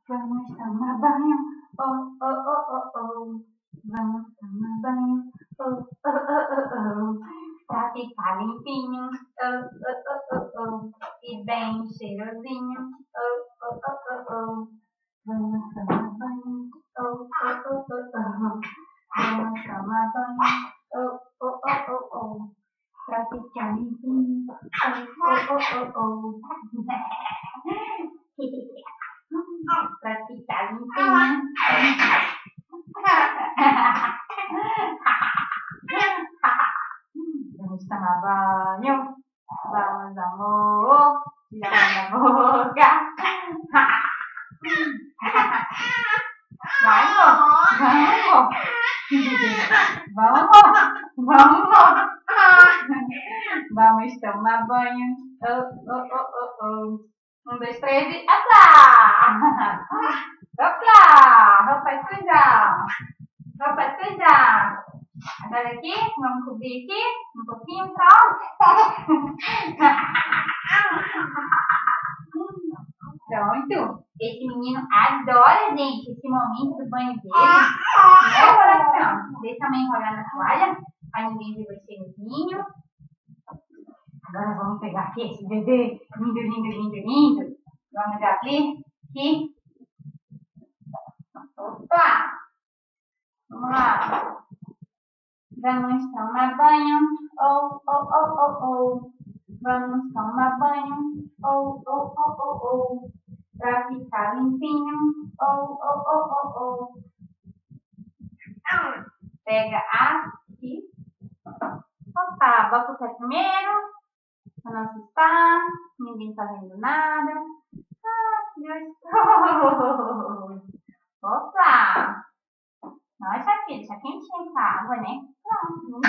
Vamos tomar banho, oh, oh, oh, oh, oh. Vamos tomar banho, oh, oh, oh, oh, oh. Pra ficar limpinho, oh, oh, oh, oh, oh. E bem cheirosinho, oh, oh, oh, oh, oh. Vamos tomar banho, oh, oh, oh, oh, oh. Vamos tomar banho, oh, oh, oh, oh, oh. Pra ficar limpinho, oh, oh, oh, oh, oh. Pra ficar limpinho. Vamos tomar banho. Vamos, amor. Tira na boca. Vai, amor. Vamos. Vamos tomar banho. Oh, oh, oh, oh, oh. 1, 2, 3 e opa! Opa! Roupa suja! Roupa suja! Agora aqui, vamos cobrir aqui um pouquinho só. Pronto! Esse menino adora, gente, esse momento do banho dele. Né, coração? Deixa a mãe enrolar na toalha para ninguém ver o cheirozinho. Agora vamos pegar aqui esse bebê lindo, lindo, lindo, lindo. Vamos abrir aqui. Opa! Vamos lá. Vamos tomar banho. Oh, oh, oh, oh, oh. Vamos tomar banho. Oh, oh, oh, oh, oh. Pra ficar limpinho. Oh, oh, oh, oh, oh. Pega aqui. Opa, bota o pé primeiro. Pra não assustar, ninguém tá vendo nada. Ah, que gostoso! Opa! Nossa, filha, tá quentinha essa água, né? Pronto,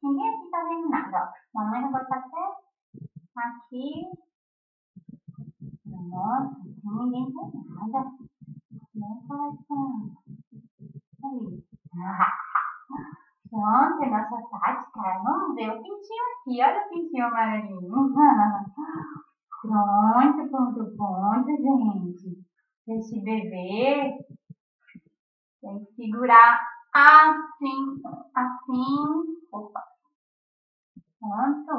ninguém aqui tá vendo nada, ó. Mamãe vai botar até aqui. Nossa, ninguém vê nada. Né, coração? Ali. Pronto, é nossa tática. Vamos ver o pintinho aqui. Olha o pintinho amarelinho. Pronto, gente. Esse bebê tem que segurar assim. Opa. Pronto.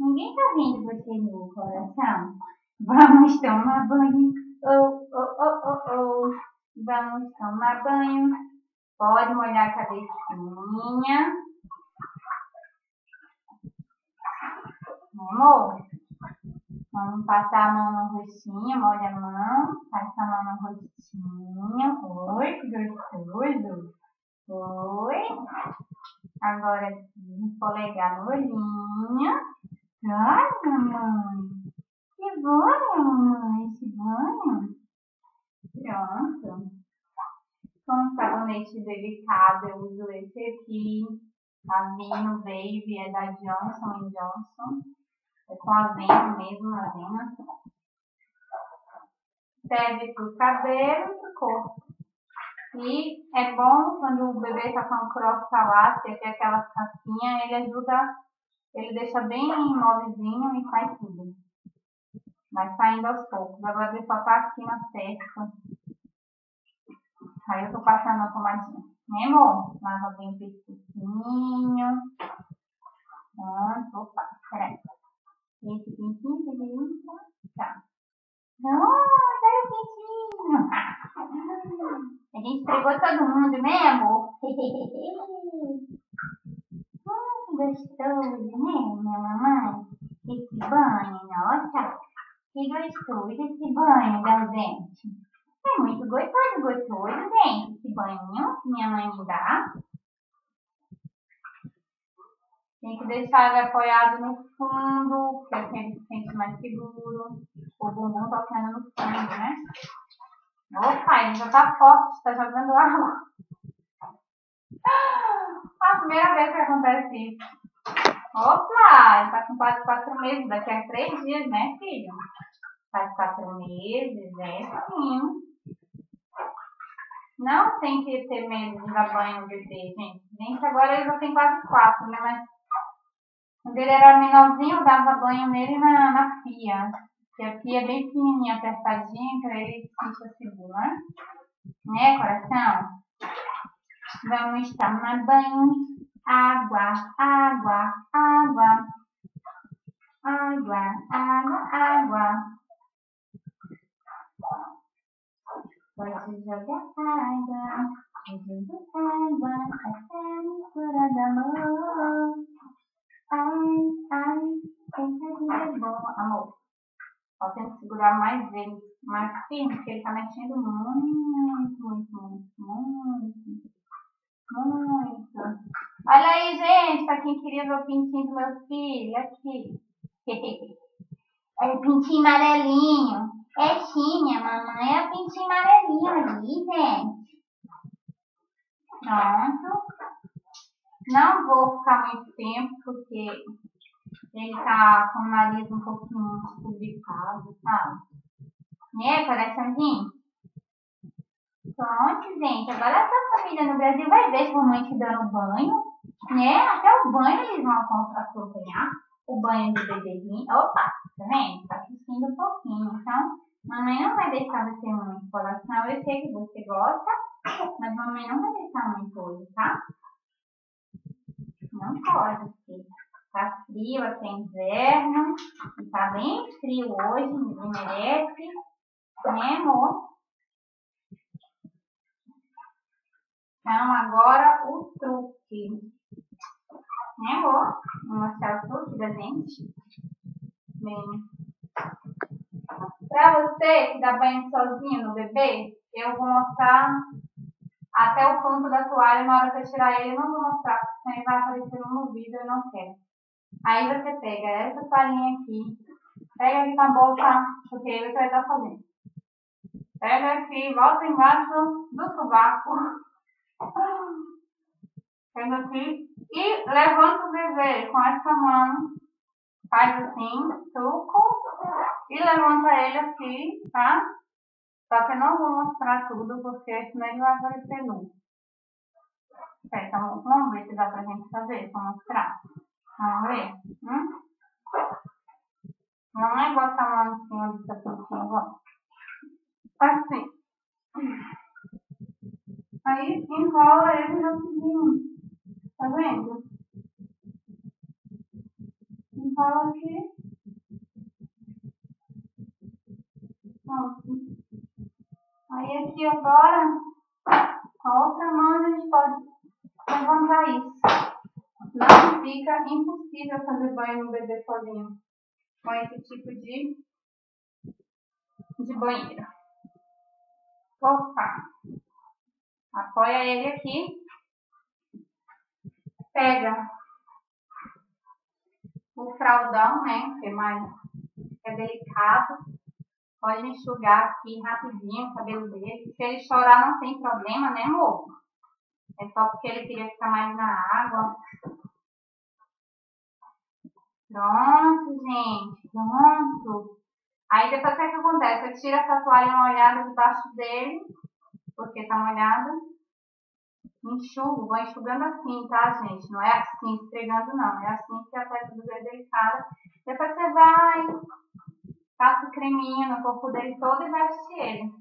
Ninguém tá vendo você no coração. Vamos tomar banho. Oh, oh, oh, oh, oh. Vamos tomar banho. Pode molhar a cabecinha. Amor, vamos passar a mão no rostinho, molha a mão, passa a mão no rostinho. Oi, que gostoso. Oi. Agora aqui, polegar no olhinho. Ai, mamãe. Que banho, mamãe, esse banho. Pronto. Com sabonete delicado, eu uso esse aqui. A Vino Baby é da Johnson & Johnson. É com avena mesmo, avena. Serve para o cabelo e para o corpo. E é bom quando o bebê está com cross calácia, que é aquela casquinha, ele ajuda, ele deixa bem molezinho e faz tudo. Vai saindo aos poucos. Agora ele só tá aqui na testa. Aí eu tô passando a pomadinha. Né, amor? Lava bem o pescocinho. Pronto. Opa, peraí. Esse pintinho, que delícia. Tá. Olha o pintinho. A gente pegou todo mundo, né, amor? Que gostoso, né, minha mamãe? Esse banho, nossa. Que gostoso esse banho da gente. É muito gostoso, gente, esse banho que minha mãe me dá. Tem que deixar ele apoiado no fundo, porque assim ele se sente mais seguro. O bumbum tocando no fundo, né? Opa, ele já tá forte, tá jogando água. A primeira vez que acontece isso. Opa, ele tá com quase 4 meses, daqui a 3 dias, né, filho? Faz 4 meses, é sim. Não tem que ter medo de dar banho no bebê, gente. Gente, agora ele já tem quase 4, né? Mas quando ele era menorzinho, eu dava banho nele na pia. E aqui é bem pequenininha, apertadinha, para ele se sentir seguro, né, coração? Vamos tomar banho. Água, água, água. Água, água, água. Pode jogar água. Jogando água, até mistura de amor. Ai, ai, sentadinha boa. Amor, ó, tem que segurar mais ele, mais firme, porque ele tá mexendo muito, muito, muito, muito, muito. Olha aí, gente, pra quem queria ver o pintinho do meu filho, aqui. É o pintinho amarelinho. É sim, minha mamãe é o pintinho amarelinho ali, gente. Pronto. Não vou ficar muito tempo, porque ele tá com o nariz um pouquinho publicado, sabe? Né, coraçãozinho? Pronto, gente. Agora essa família no Brasil vai ver sua mãe te dando banho, né? Até o banho eles vão acompanhar. O banho do bebezinho. Opa, tá vendo? Tá tossindo um pouquinho. Então, mamãe não vai deixar você muito, coração. Eu sei que você gosta, mas mamãe não vai deixar muito hoje, tá? Não pode, filho. Tá frio, aqui é inverno. E tá bem frio hoje, ninguém merece. Né, amor? Então, agora o truque. Né, amor? Vou mostrar o truque da gente. Bem, pra você que dá banho sozinho no bebê, eu vou mostrar até o ponto da toalha. Na hora que eu tirar ele, eu não vou mostrar, porque senão ele vai aparecer no vídeo, eu não quero. Aí você pega essa toalhinha aqui, pega aqui com a bolsa, porque ele vai estar fazendo. Pega aqui, volta embaixo do sovaco. Pega aqui e levanta o bebê com essa mão. Faz assim, truco, e levanta ele aqui, tá? Só que eu não vou mostrar tudo, porque senão ele vai aparecer nu. Então, vamos ver se dá pra gente fazer, pra mostrar. Vamos ver? Vamos botar a mão em cima do tapetinho, vamos. Assim. Aí, enrola ele rapidinho. Tá vendo? Enrola aqui. Pronto. Aí aqui agora, com a outra mão a gente pode levantar isso. Não fica impossível fazer banho no bebê sozinho com esse tipo de banheiro. Opa! Apoia ele aqui. Pega o fraldão, né? Que é delicado. Pode enxugar aqui rapidinho o cabelo dele. Se ele chorar não tem problema, né, amor? É só porque ele queria ficar mais na água. Pronto, gente. Pronto. Aí depois o que acontece? Eu tiro essa toalha molhada debaixo dele, porque tá molhada. Enxugo, vou enxugando assim, tá, gente? Não é assim, esfregando não. É assim que a pele do bebê é delicada. Depois você vai, passa o creminho no corpo dele todo e veste ele.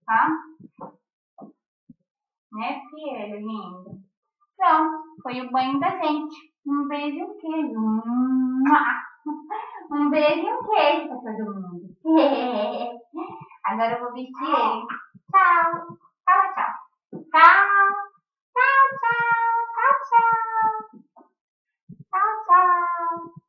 Tá? Nesse ele, lindo. Pronto, foi o banho da gente. Um beijo e um queijo. Um beijo e um queijo pra todo mundo. Agora eu vou vestir ele. Tchau. Fala tchau. Tchau. Tchau, tchau. Tchau, tchau. Tchau, tchau.